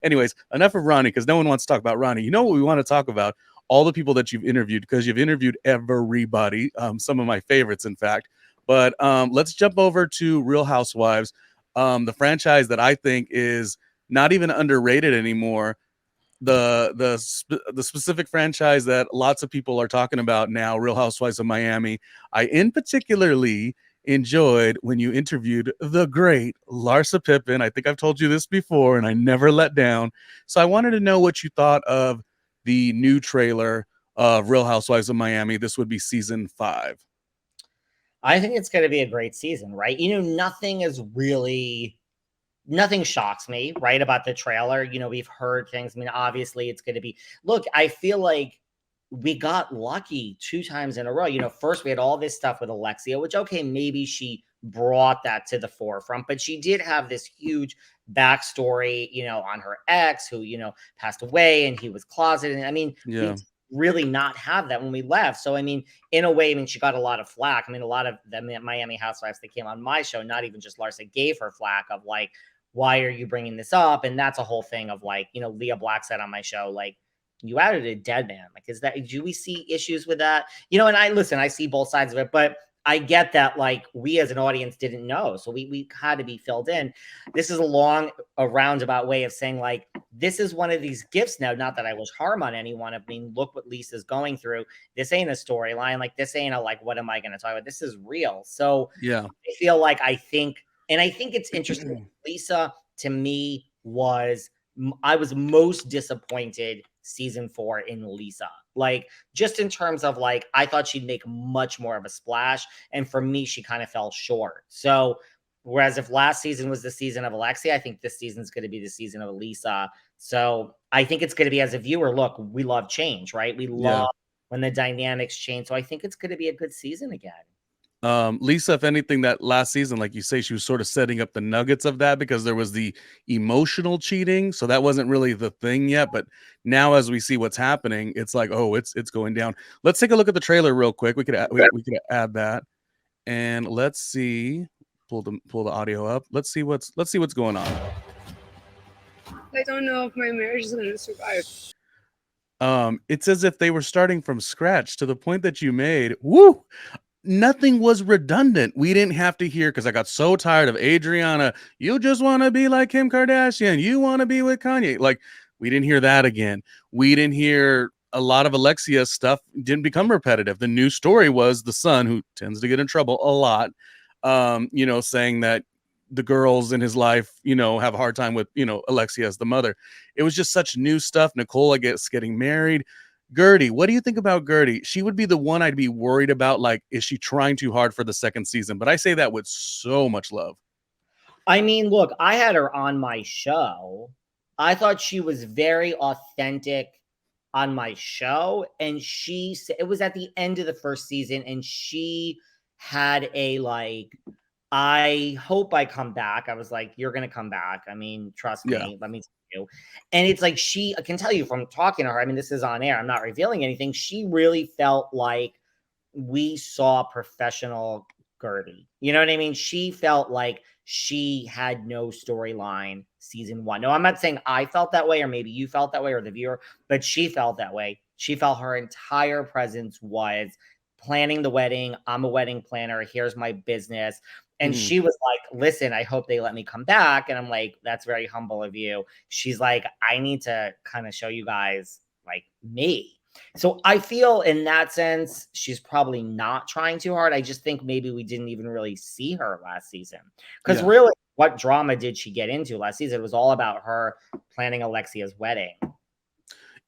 Anyways, enough of Ronnie because no one wants to talk about Ronnie. You know what we want to talk about? All the people that you've interviewed because you've interviewed everybody. Some of my favorites, in fact. But let's jump over to Real Housewives, the franchise that I think is not even underrated anymore. The specific franchise that lots of people are talking about now, Real Housewives of Miami. I in particularly enjoyed when you interviewed the great Larsa Pippen. I think I've told you this before, and I never let down. So I wanted to know what you thought of the new trailer of Real Housewives of Miami. This would be season 5. I think it's going to be a great season, right? Nothing shocks me, right, about the trailer. We've heard things. I mean, obviously it's going to be, look, I feel like we got lucky 2 times in a row. First we had all this stuff with Alexia, which, okay, maybe she brought that to the forefront, but she did have this huge backstory, on her ex who, passed away and he was closeted. And I mean, we Yeah. really not have that when we left. So, I mean, in a way, she got a lot of flack. I mean, a lot of the Miami Housewives that came on my show, not even just Larsa, gave her flack of like, why are you bringing this up? And that's a whole thing of like, Leah Black said on my show, like, you added a dead man. Like, do we see issues with that? And I see both sides of it, but I get that, like, we as an audience didn't know. So we had to be filled in. This is a roundabout way of saying, like, this is one of these gifts now. Not that I wish harm on anyone. I mean, look what Lisa's going through. This ain't a storyline. Like, this ain't a, like, what am I going to talk about? This is real. So Yeah. I feel like I think it's interesting. Lisa, to me, I was most disappointed season 4 in Lisa. Like, just in terms of, like, I thought she'd make much more of a splash. And for me, she kind of fell short. So, whereas if last season was the season of Alexia, I think this season's going to be the season of Lisa. So, I think it's going to be, as a viewer, look, we love change, right? We love when the dynamics change. So, I think it's going to be a good season again. Lisa, if anything, that last season, like you say, she was sort of setting up the nuggets of that because there was the emotional cheating. So that wasn't really the thing yet. But now, as we see what's happening, it's like, oh, it's going down. Let's take a look at the trailer real quick. We could add that, and let's see. Pull the audio up. Let's see what's going on. I don't know if my marriage is going to survive. It's as if they were starting from scratch to the point that you made. Woo! Nothing was redundant. We didn't have to hear, because I got so tired of Adriana. You just want to be like Kim Kardashian. You want to be with Kanye. Like, we didn't hear that again. We didn't hear a lot of Alexia's stuff. Didn't become repetitive. The new story was the son, who tends to get in trouble a lot, saying that the girls in his life, have a hard time with, Alexia as the mother. It was just such new stuff. Nicole, I guess, getting married. Gertie, what do you think about Gertie? She would be the one I'd be worried about. Like, is she trying too hard for the second season? But I say that with so much love. I mean, look, I had her on my show. I thought she was very authentic on my show. And it was at the end of the first season, and she had a, like, I hope I come back. I was like, you're going to come back. I mean, trust me. Let me tell you. And it's like, I can tell you from talking to her, I mean, this is on air, I'm not revealing anything. She really felt like we saw professional Gertie. You know what I mean? She felt like she had no storyline season 1. No, I'm not saying I felt that way, or maybe you felt that way, or the viewer, but she felt that way. She felt her entire presence was planning the wedding. I'm a wedding planner. Here's my business. And she was like, listen, I hope they let me come back. And I'm like, that's very humble of you. She's like, I need to kind of show you guys, like, me. So I feel in that sense, she's probably not trying too hard. I just think maybe we didn't even really see her last season. Because really, what drama did she get into last season? It was all about her planning Alexia's wedding.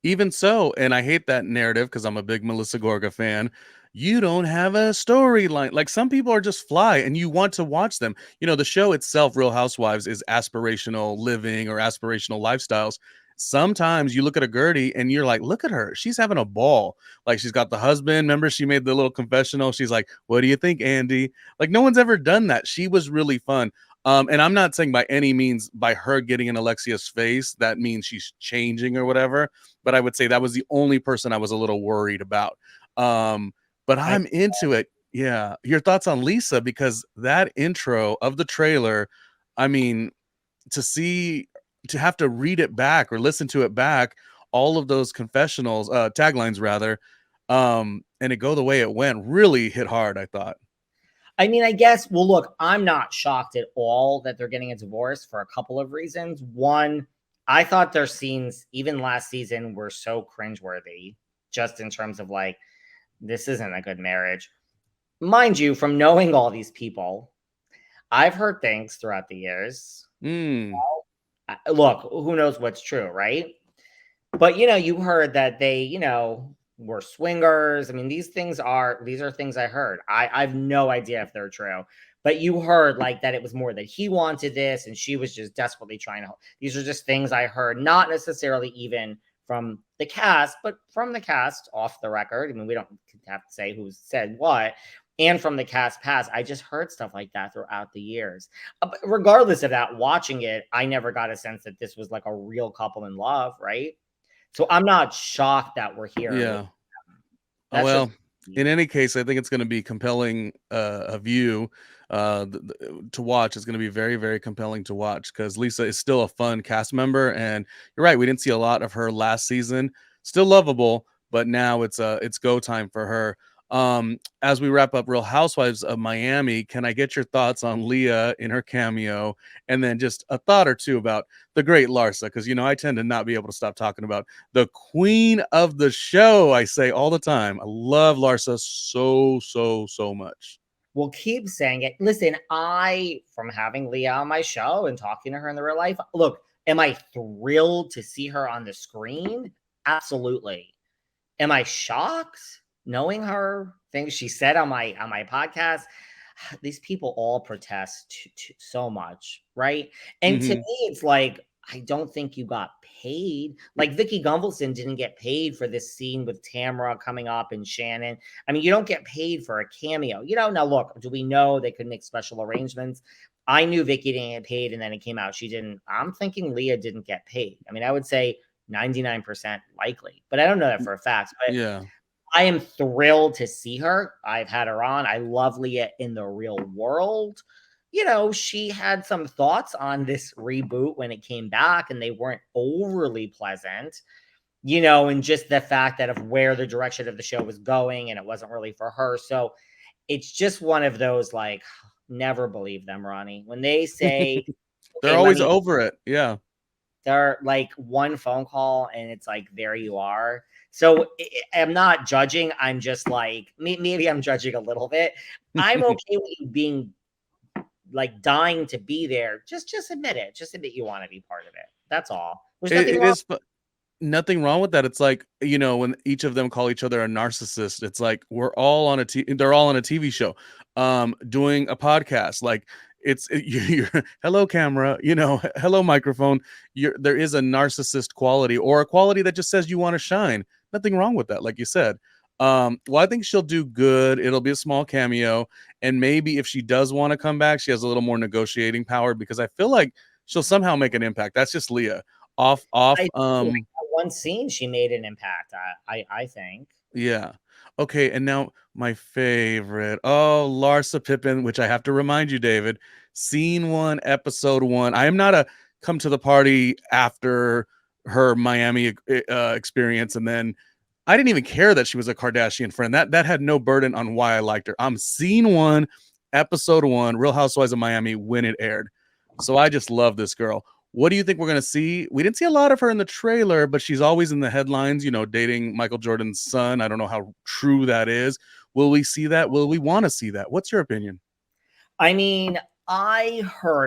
Even so, and I hate that narrative because I'm a big Melissa Gorga fan. You don't have a storyline. Like, some people are just fly and you want to watch them. The show itself, Real Housewives, is aspirational living or aspirational lifestyles. Sometimes you look at a Gertie and you're like, look at her. She's having a ball. Like, she's got the husband. Remember, she made the little confessional. She's like, what do you think, Andy? Like, no one's ever done that. She was really fun. And I'm not saying by any means by her getting in Alexia's face, that means she's changing or whatever. But I would say that was the only person I was a little worried about. But I'm into it. Yeah. Your thoughts on Lisa, because that intro of the trailer, I mean, to see to have to read it back or listen to it back, all of those confessionals, taglines rather, and it go the way it went really hit hard, I thought. I mean, I guess, well, look, I'm not shocked at all that they're getting a divorce for a couple of reasons. One, I thought their scenes, even last season, were so cringeworthy, just in terms of like, this isn't a good marriage. Mind you, from knowing all these people, I've heard things throughout the years. Mm. Look, who knows what's true, right? But you heard that they, were swingers. I mean, these are things I heard. I've no idea if they're true. But you heard like that it was more that he wanted this and she was just desperately trying to. These are just things I heard, not necessarily even from the cast, but from the cast off the record. I mean, we don't have to say who said what. And from the cast past, I just heard stuff like that throughout the years. But regardless of that, watching it, I never got a sense that this was like a real couple in love, right? So I'm not shocked that we're here. Yeah. That's Well, just in any case, I think it's going to be compelling of you to watch. It's going to be very, very compelling to watch because Lisa is still a fun cast member, and you're right. We didn't see a lot of her last season. Still lovable, but now it's go time for her. As we wrap up Real Housewives of Miami, can I get your thoughts on Leah in her cameo, and then just a thought or two about the great Larsa? Because I tend to not be able to stop talking about the queen of the show. I say all the time, I love Larsa so much. we'll keep saying it. Listen, from having Leah on my show and talking to her in the real life, look, am I thrilled to see her on the screen? Absolutely. Am I shocked knowing her? Things she said on my podcast. These people all protest so much, right? And to Mm-hmm. me, it's like I don't think you got paid. Like Vicky Gunvalson didn't get paid for this scene with Tamara coming up and Shannon. I mean, you don't get paid for a cameo. Now look, do we know they could make special arrangements? I knew Vicky didn't get paid, and then it came out she didn't. I'm thinking Leah didn't get paid. I mean, I would say 99% likely, but I don't know that for a fact. But Yeah. I am thrilled to see her. I've had her on. I love Leah in the real world. She had some thoughts on this reboot when it came back, and they weren't overly pleasant, and just the fact that of where the direction of the show was going, and it wasn't really for her. So it's just one of those like, never believe them, Ronnie. When they say, They're okay, always over it. Yeah. they're like one phone call and it's like, there you are. So I'm not judging. I'm just like, maybe I'm judging a little bit. I'm okay with you being like dying to be there. Just admit it. Just admit you want to be part of it. That's all. There's nothing It wrong. is nothing wrong with that. It's like, when each of them call each other a narcissist, it's like they're all on a TV show, doing a podcast. Like you're hello camera, hello microphone. There is a narcissist quality or a quality that just says you want to shine. Nothing wrong with that, like you said. Well, I think she'll do good. It'll be a small cameo, and maybe if she does want to come back, she has a little more negotiating power because I feel like she'll somehow make an impact. That's just Leah. Off. I think one scene she made an impact. I think. Yeah. Okay, and now my favorite. Oh, Larsa Pippen, which I have to remind you, David, scene 1, episode 1. I am not a come to the party after her Miami experience, and then I didn't even care that she was a Kardashian friend. That had no burden on why I liked her. I'm scene 1, episode 1, Real Housewives of Miami when it aired. So I just love this girl. What do you think we're going to see? We didn't see a lot of her in the trailer, but she's always in the headlines, dating Michael Jordan's son. I don't know how true that is. Will we see that? Will we want to see that? What's your opinion? I mean, I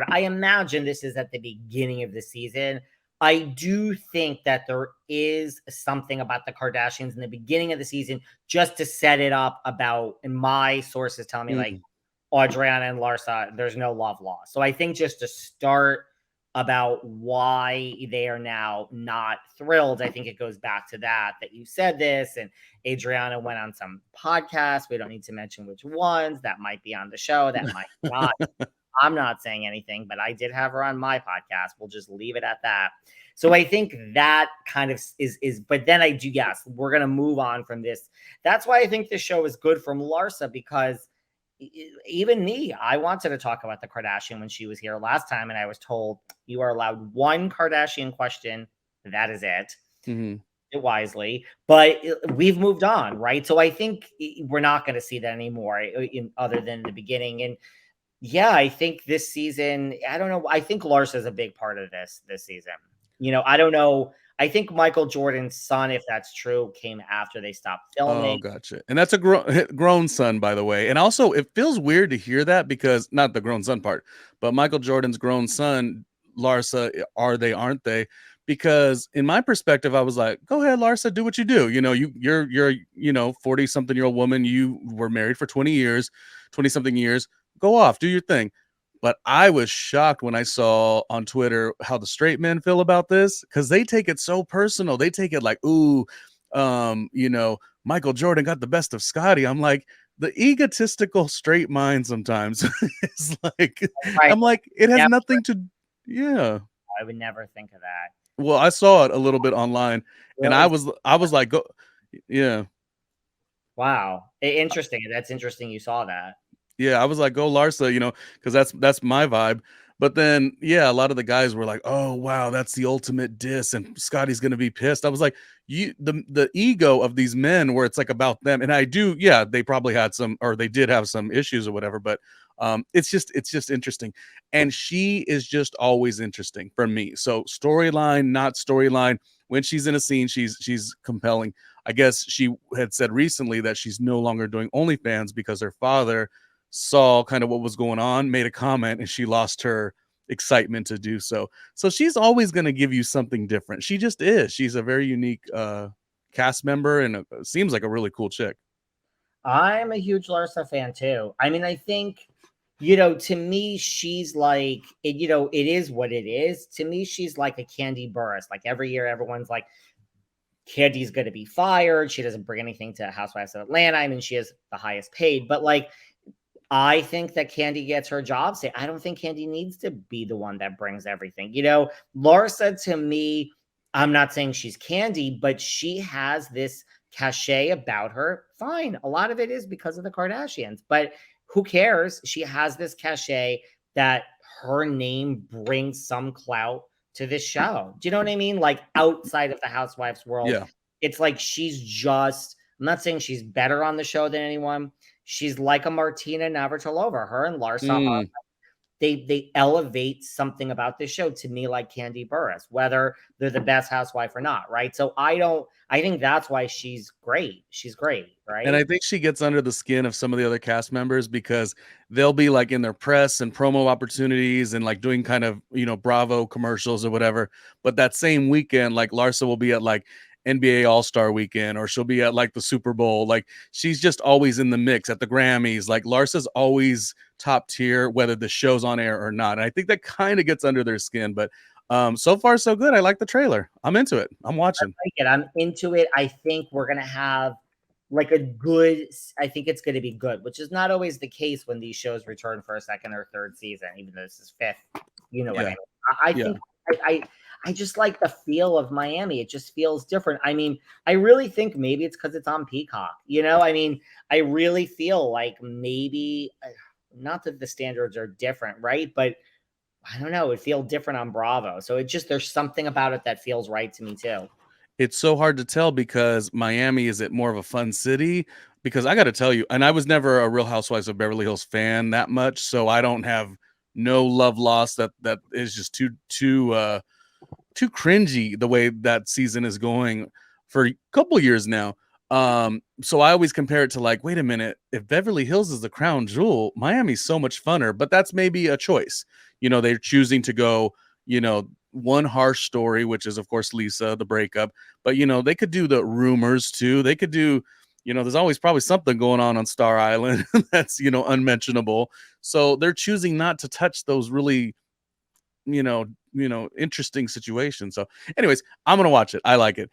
imagine this is at the beginning of the season. I do think that there is something about the Kardashians in the beginning of the season just to set it up about, and my sources tell me like Audriana and Larsa, there's no love lost. So I think just to start about why they are now not thrilled, I think it goes back to that you said this, and Adriana went on some podcast. We don't need to mention which ones that might be on the show, that might not. I'm not saying anything, but I did have her on my podcast. We'll just leave it at that. So I think that kind of is, but then I do, yes, we're going to move on from this. That's why I think this show is good from Larsa, because even me, I wanted to talk about the Kardashian when she was here last time, and I was told you are allowed one Kardashian question. That is it. Mhm. It wisely, but we've moved on, right? So I think we're not going to see that anymore, other than the beginning. And yeah, I think this season, I don't know. I think Larsa is a big part of this season. I don't know. I think Michael Jordan's son, if that's true, came after they stopped Oh, filming. gotcha. And that's a grown son, by the way. And also, it feels weird to hear that because not the grown son part, but Michael Jordan's grown son, Larsa, are they, aren't they? Because in my perspective, I was like, go ahead, Larsa, do what you do. You're 40 something year old woman. You were married for 20 years, 20 something years. Go off, do your thing. But I was shocked when I saw on Twitter how the straight men feel about this because they take it so personal. They take it like, ooh, Michael Jordan got the best of Scotty. I'm like, the egotistical straight mind sometimes is like, Right. I'm like, it has Never, nothing to, yeah. I would never think of that. Well, I saw it a little bit online and I Really? was like, go, yeah. Wow. Interesting. That's interesting. You saw that. Yeah, I was like, "Go Larsa," because that's my vibe. But then, yeah, a lot of the guys were like, "Oh, wow, that's the ultimate diss, and Scotty's gonna be pissed." I was like, "You, the ego of these men, where it's like about them." And I do, yeah, they probably had some, or they did have some issues or whatever. But it's just interesting, and she is just always interesting for me. So storyline, not storyline. When she's in a scene, she's compelling. I guess she had said recently that she's no longer doing OnlyFans because her father saw kind of what was going on, made a comment, and she lost her excitement to do so. So she's always going to give you something different. She just is. She's a very unique cast member and seems like a really cool chick. I'm a huge Larsa fan too. I mean, I think, to me, she's like, it is what it is. To me, she's like a Candy Burris. Like every year, everyone's like, Candy's going to be fired. She doesn't bring anything to Housewives of Atlanta. I mean, she is the highest paid, but like, I think that Candy gets her job. Say, I don't think Candy needs to be the one that brings everything. Larsa to me, I'm not saying she's Candy, but she has this cachet about her. Fine. A lot of it is because of the Kardashians, but who cares? She has this cachet that her name brings some clout to this show. Do you know what I mean? Like outside of the Housewives world, Yeah. it's like I'm not saying she's better on the show than anyone. She's like a Martina Navratilova. Her and Larsa Mm. they elevate something about this show to me like Candy Burris, whether they're the best housewife or not, right? So I think that's why she's great. She's great, And right? I think she gets under the skin of some of the other cast members because they'll be like in their press and promo opportunities and like doing kind of, Bravo commercials or whatever. But that same weekend, like Larsa will be at like NBA All-Star weekend or she'll be at like the Super Bowl. Like she's just always in the mix at the Grammys. Like Larsa's always top tier, whether the show's on air or not. And I think that kind of gets under their skin. But so far, so good. I like the trailer. I'm into it. I'm watching. I'm into it. I think we're gonna have like I think it's going to be good, which is not always the case when these shows return for a second or third season, even though this is fifth. You know what I Yeah. mean? I Yeah. think I just like the feel of Miami. It just feels different. I mean, I really think maybe it's because it's on Peacock. I mean, I really feel like maybe not that the standards are different, right? But I don't know. It feels different on Bravo. So there's something about it that feels right to me too. It's so hard to tell because Miami is it more of a fun city? Because I got to tell you, and I was never a Real Housewives of Beverly Hills fan that much, so I don't have no love lost. That is just too cringy the way that season is going for a couple years now. So I always compare it to like, wait a minute, if Beverly Hills is the crown jewel, Miami's so much funner, but that's maybe a choice. They're choosing to go, one harsh story, which is of course Lisa, the breakup, but they could do the rumors too. They could do, there's always probably something going on Star Island that's, unmentionable. So they're choosing not to touch those really interesting situation. So anyways, I'm gonna watch it. I like it.